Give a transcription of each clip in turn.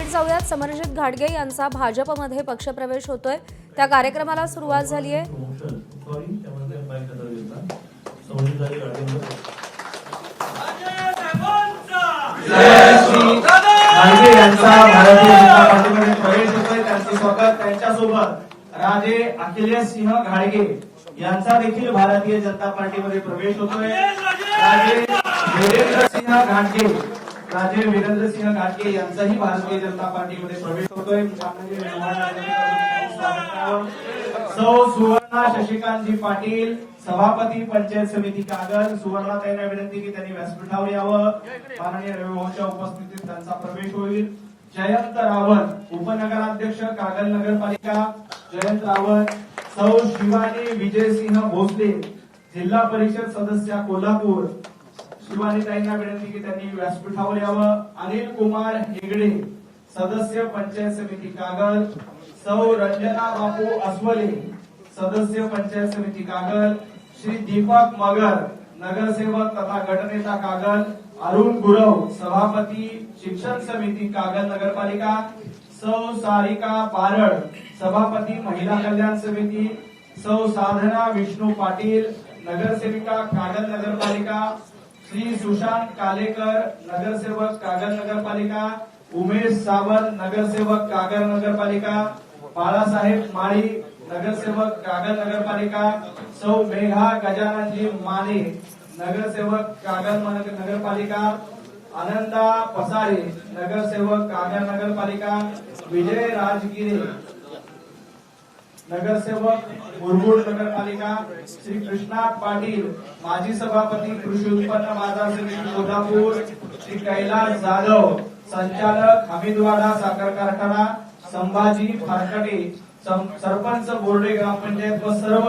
जाऊयात. समरजित घाटगे यांचा भाजपमध्ये पक्षप्रवेश होतोय. त्या कार्यक्रमाला सुरुवात झाली आहे. घाटगे यांचा भारतीय जनता पार्टीमध्ये प्रवेश होतोय. त्यांचे स्वागत. त्यांच्यासोबत राजे अखिलेश सिंह घाटगे यांचा देखील भारतीय जनता पार्टीमध्ये प्रवेश होतोय. राजे वीरेंद्र सिंह घाटगे यांचाही भारतीय जनता पार्टीमध्ये प्रवेश होतोय. सौ सुवर्णा शशिकांतजी पाटील, सभापती पंचायत समिती कागल. सुवर्णाताईंना विनंती की त्यांनी व्यासपीठावर यावं. माननीय रविभाऊच्या उपस्थितीत त्यांचा प्रवेश होईल. जयंत रावत, उपनगराध्यक्ष कागल नगरपालिका. जयंत रावत. सौ शिवानी विजयसिंह भोसले, जिल्हा परिषद सदस्य कोल्हापूर. शिवानीताईंना विनंती की त्यांनी व्यासपीठावर यावं. अनिल कुमार हेगडे, सदस्य पंचायत समिती कागल. सौ रंजना बापू अस्वले, सदस्य पंचायत समिती कागल. श्री दीपक मगर, नगरसेवक तथा गटनेता कागल. अरुण गुरव, सभापती शिक्षण समिती कागल नगरपालिका. सौ सारिका बारड, सभापती महिला कल्याण समिती. सौ साधना विष्णू पाटील, नगरसेविका कागल नगरपालिका. श्री सुशांत कालेकर, नगरसेवक कागल नगरपालिका. उमेश सावंत, नगरसेवक कागल नगरपालिका. बाळासाहेब माळी, नगरसेवक कागल नगरपालिका. सौ मेघा गजाननजी माने, नगरसेवक कागल नगरपालिका. आनंदा पसारे, नगरसेवक कागल नगरपालिका. विजय राजगिरे, नगरसेवक मुरगुड नगरपालिका. श्री कृष्णा पाटील, माजी सभापती कृषी उत्पन्न बाजार समिती कोल्हापूर. श्री कैलास जाधव, संचालक हमीदवाडा साखर कारखाना. संभाजी फारकटे, सरपंच बोर्डे ग्रामपंचायत व सर्व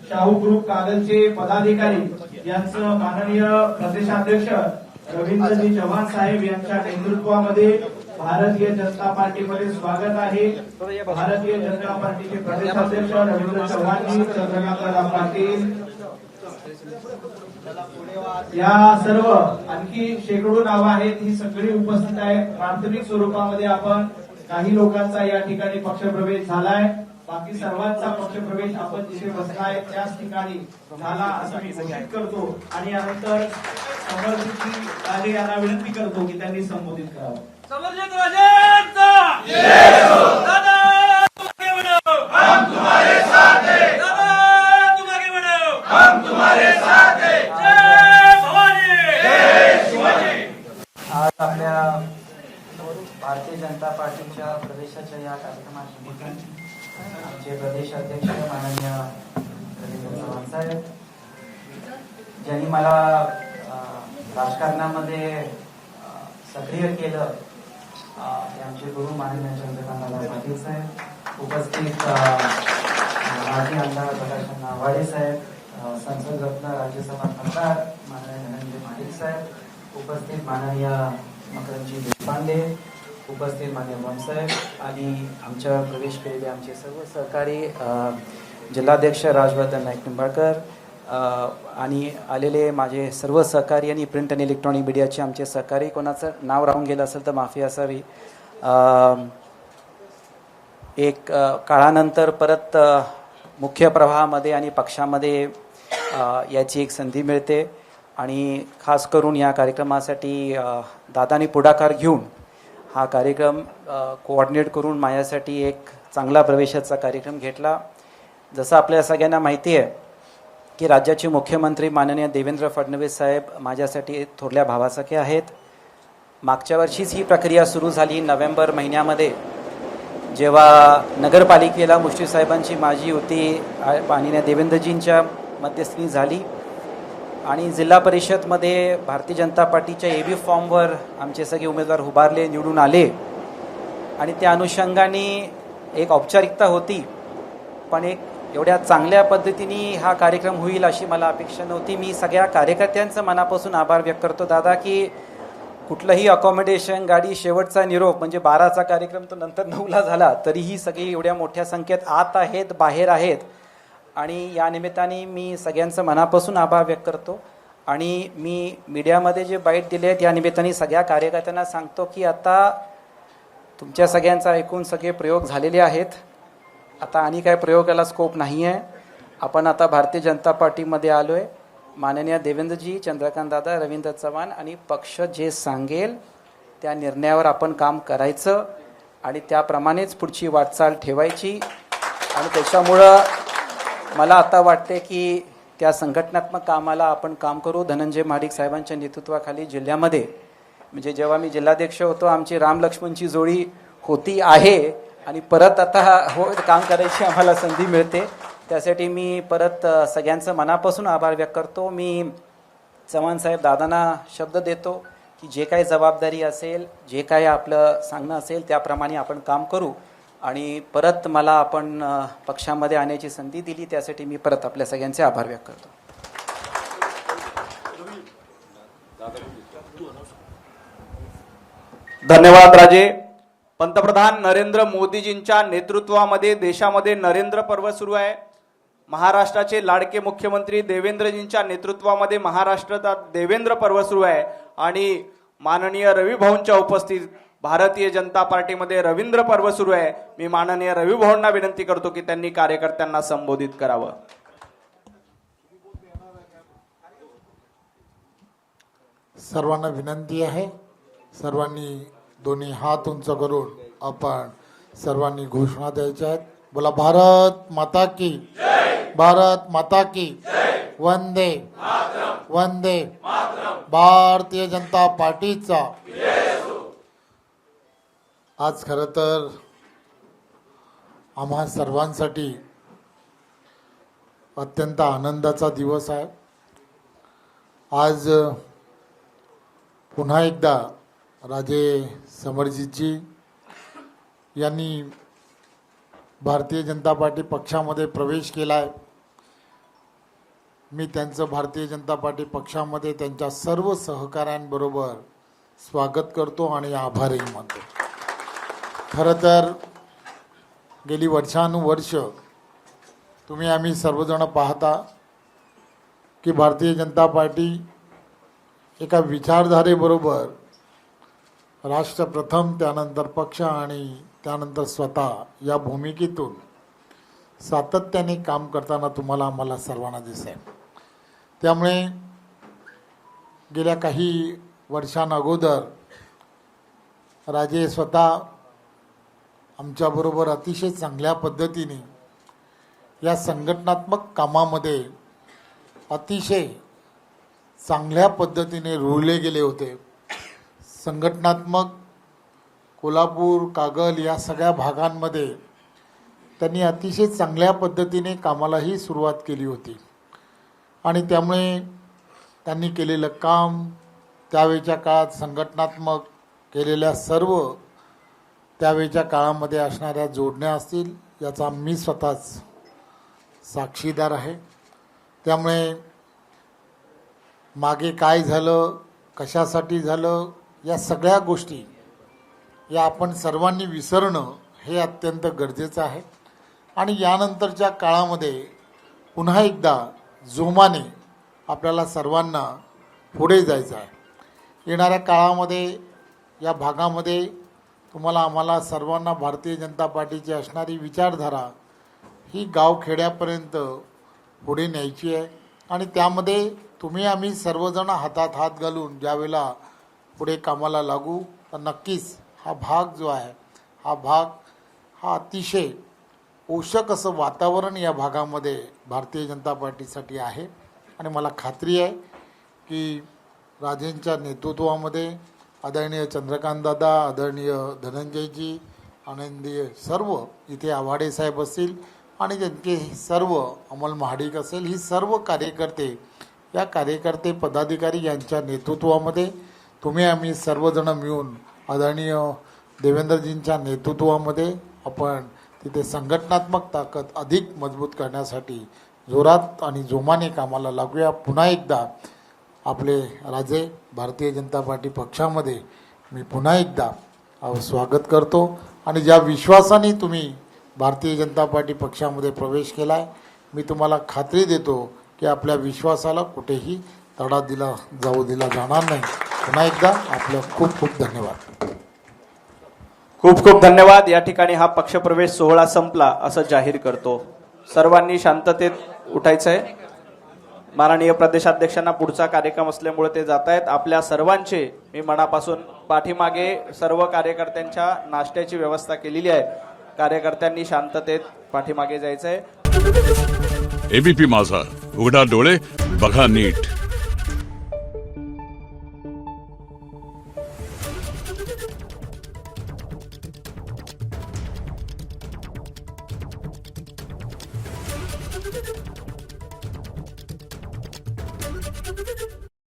शाहू ग्रुप कागलचे पदाधिकारी यांचं माननीय प्रदेशाध्यक्ष रवींद्रजी चव्हाण साहेब यांच्या नेतृत्वामध्ये भारतीय जनता पार्टीमध्ये स्वागत आहे. भारतीय जनता पार्टीचे प्रदेशाध्यक्ष रवींद्र चव्हाणजी, चंद्रकांतदादा पाटील या सर्व आणखी शेकडो नावं आहेत. ही सगळी उपस्थित आहेत. प्राथमिक स्वरूपामध्ये आपण काही लोकांचा या ठिकाणी पक्षप्रवेश झालाय. बाकी सर्वांचा पक्षप्रवेश आपण जिथे बसलाय त्याच ठिकाणी झाला असं मी घोषित करतो. आणि यानंतर समरजितजी घाटगे यांना विनंती करतो की त्यांनी संबोधित करावं. समरजित राजेंचा जय हो. दादा तुम आगे बढ़ो, हम तुम्हारे साथ हैं. दादा तुम आगे बढ़ो, हम तुम्हारे साथ हैं. जय भवानी, जय शिवाजी. आज आपल्या भारतीय जनता पार्टीच्या प्रवेशाच्या या कार्यक्रमानिमित्त आमचे प्रदेश अध्यक्ष माननीय रवींद्र चव्हाण साहेब, ज्यांनी मला राजकारणामध्ये सक्रिय केलं, आमचे गुरु माननीय चंद्रकांतदादा पाटील साहेब, उपस्थित माजी आमदार प्रकाश आवाडे साहेब, संसद रत्न राज्यसभा खासदार माननीय धनंजय पाटील साहेब, उपस्थित माननीय मकरंदजी देशपांडे, उपस्थित माननीय बमसाहेब आणि आमच्या प्रवेश केलेले आमचे सर्व सहकारी जिल्हाध्यक्ष राजवर्धन नाईक निंबाळकर आणि आलेले माझे सर्व सहकारी आणि प्रिंट आणि इलेक्ट्रॉनिक मीडियाचे आमचे सहकारी. कोणाचं नाव राहून गेलं असेल तर माफी असावी. एक काळानंतर परत मुख्य प्रवाहामध्ये आणि पक्षामध्ये याची एक संधी मिळते आणि खास करून या कार्यक्रमासाठी दादानी पुढाकार घेऊन हा कार्यक्रम कोऑर्डिनेट करून माझ्यासाठी एक चांगला प्रवेशाचा कार्यक्रम घेतला. जसं आपल्या सगळ्यांना माहिती आहे की राज्याचे मुख्यमंत्री माननीय देवेंद्र फडणवीस साहेब माझ्यासाठी थोरल्या भावासारखे आहेत. मागच्या वर्षीच ही प्रक्रिया सुरू झाली नोव्हेंबर महिन्यामध्ये, जेव्हा नगरपालिकेला मुश्रीफ साहेबांची माझी युती माननीय देवेंद्रजींच्या मध्यस्थीने झाली आणि जिल्हा परिषदमध्ये भारतीय जनता पार्टीच्या एबी फॉर्मवर आमचे सगळे उमेदवार उभारले, निवडून आले आणि त्या अनुषंगाने एक औपचारिकता होती. पण एक एवढ्या चांगल्या पद्धतीने हा कार्यक्रम होईल अशी मला अपेक्षा नव्हती. मी सगळ्या कार्यकर्त्यांचं मनापासून आभार व्यक्त करतो दादा की कुठलंही अकॉमोडेशन, गाडी, शेवटचा निरोप म्हणजे 12चा कार्यक्रम तो नंतर 9ला झाला, तरीही सगळी एवढ्या मोठ्या संख्येत आत आहेत, बाहेर आहेत आणि या निमित्ताने मी सगळ्यांचं मनापासून आभार व्यक्त करतो. आणि मी मीडियामध्ये जे बाईट दिले आहेत या निमित्ताने सगळ्या कार्यकर्त्यांना सांगतो की आता तुमच्या सगळ्यांचा ऐकून सगळे प्रयोग झालेले आहेत. आता आणि काय प्रयोगाला स्कोप नाही आहे. आपण आता भारतीय जनता पार्टीमध्ये आलो आहे. माननीय देवेंद्रजी, चंद्रकांत दादा, रवींद्र चव्हाण आणि पक्ष जे सांगेल त्या निर्णयावर आपण काम करायचं आणि त्याप्रमाणेच पुढची वाटचाल ठेवायची. आणि त्याच्यामुळं मला आता वाटते की त्या संघटनात्मक कामाला आपण काम करू. धनंजय महाडिक साहेबांच्या नेतृत्वाखाली जिल्ह्यामध्ये, म्हणजे जेव्हा मी जिल्हाध्यक्ष होतो आमची राम लक्ष्मणची जोडी होती आहे आणि परत आता काम करायची आम्हाला संधी मिळते. त्यासाठी मी परत सगळ्यांचं मनापासून आभार व्यक्त करतो. मी चव्हाण साहेब दादांना शब्द देतो की जे काही जबाबदारी असेल, जे काही आपलं सांगणं असेल त्याप्रमाणे आपण काम करू. आणि परत मला आपण पक्षामध्ये आणण्याची संधी दिली त्यासाठी मी परत आपल्या सगळ्यांचे आभार व्यक्त करतो. धन्यवाद राजे. पंतप्रधान नरेंद्र मोदीजींच्या नेतृत्वामध्ये देशामध्ये नरेंद्र पर्व सुरू आहे. महाराष्ट्राचे लाडके मुख्यमंत्री देवेंद्रजींच्या नेतृत्वामध्ये महाराष्ट्रात देवेंद्र पर्व सुरू आहे. आणि माननीय रवी भाऊंच्या उपस्थित भारतीय जनता पार्टीमध्ये रवींद्र पर्व सुरू आहे. मी माननीय रवी भाऊंना विनंती करतो की त्यांनी कार्यकर्त्यांना संबोधित करावं. सर्वांना विनंती आहे, सर्वांनी दोन्ही हात उंच करून आपण सर्वांनी घोषणा द्यायच्या आहेत. बोला भारत माता की जय, भारत माता की जय, वंदे वंदे भारतीय जनता पार्टीचा. आज खरं तर आम्हा सर्वांसाठी अत्यंत आनंदाचा दिवस आहे. आज पुन्हा एकदा राजे समरजीतजी यांनी भारतीय जनता पार्टी पक्षामध्ये प्रवेश केला आहे. मी त्यांचं भारतीय जनता पार्टी पक्षामध्ये त्यांच्या सर्व सहकाऱ्यांबरोबर स्वागत करतो आणि आभारही मानतो. खरं तर गेली वर्षानुवर्ष तुम्ही आम्ही सर्वजण पाहता की भारतीय जनता पार्टी एका विचारधारेबरोबर राष्ट्र प्रथम, त्यानंतर पक्ष आणि त्यानंतर स्वतः या भूमिकेतून सातत्याने काम करताना तुम्हाला आम्हाला सर्वांना दिसेल. त्यामुळे गेल्या काही वर्षांअगोदर राजे स्वतः आमच्याबरोबर अतिशय चांगल्या पद्धतीने या संघटनात्मक कामामध्ये अतिशय चांगल्या पद्धतीने रुळले गेले होते. संघटनात्मक कोल्हापूर, कागल या सगळ्या भागांमध्ये त्यांनी अतिशय चांगल्या पद्धतीने कामालाही सुरुवात केली होती. आणि त्यामुळे त्यांनी केलेलं काम, त्यावेळच्या काळात संघटनात्मक केलेल्या सर्व त्यावेळच्या काळामध्ये असणाऱ्या जोडण्या असतील याचा मी स्वतःच साक्षीदार आहे. त्यामुळे मागे काय झालं, कशासाठी झालं, या सगळ्या गोष्टी या आपण सर्वांनी विसरणं हे अत्यंत गरजेचं आहे. आणि यानंतरच्या काळामध्ये पुन्हा एकदा जोमाने आपल्याला सर्वांना पुढे जायचं आहे. येणाऱ्या काळामध्ये या भागामध्ये तुम्हाला आम्हाला सर्वांना भारतीय जनता पार्टीची असणारी विचारधारा ही गावखेड्यापर्यंत पुढे न्यायची आहे. आणि त्यामध्ये तुम्ही आम्ही सर्वजण हातात हात घालून ज्यावेळेला पुढे कामाला लागू तर नक्कीच हा भाग जो आहे हा अतिशय पोषक असं वातावरण या भागामध्ये भारतीय जनता पार्टीसाठी आहे. आणि मला खात्री आहे की राजेंच्या नेतृत्वामध्ये आदरणीय चंद्रकांतदादा, आदरणीय धनंजयजी, आनंदीय सर्व इथे आव्हाडे साहेब असतील आणि त्यांचे सर्व अमल महाडिक असेल, ही सर्व कार्यकर्ते, या कार्यकर्ते पदाधिकारी यांच्या नेतृत्वामध्ये तुम्ही आम्ही सर्वजण मिळून आदरणीय देवेंद्रजींच्या नेतृत्वामध्ये आपण तिथे संघटनात्मक ताकद अधिक मजबूत करण्यासाठी जोरात आणि जोमाने कामाला लागूया. पुन्हा एकदा आपले राजे भारतीय जनता पार्टी पक्षामध्ये मी पुन्हा एकदा स्वागत करतो. आणि ज्या विश्वासाने तुम्ही भारतीय जनता पार्टी पक्षामध्ये प्रवेश केला आहे, मी तुम्हाला खात्री देतो की आपल्या विश्वासाला कुठेही तडा दिला जाणार नाही. पुन्हा एकदा आपलं खूप खूप धन्यवाद. खूप खूप धन्यवाद. या ठिकाणी हा पक्षप्रवेश सोहळा संपला असं जाहीर करतो. सर्वांनी शांततेत उठायचंय. माननीय प्रदेशाध्यक्षांना पुढचा कार्यक्रम असल्यामुळे ते जात आहेत. आपल्या सर्वांचे मी मनापासून पाठीमागे सर्व कार्यकर्त्यांच्या नाश्त्याची व्यवस्था केलेली आहे. कार्यकर्त्यांनी शांततेत पाठीमागे जायचंय. एबीपी माझा, उघडा डोळे बघा नीट.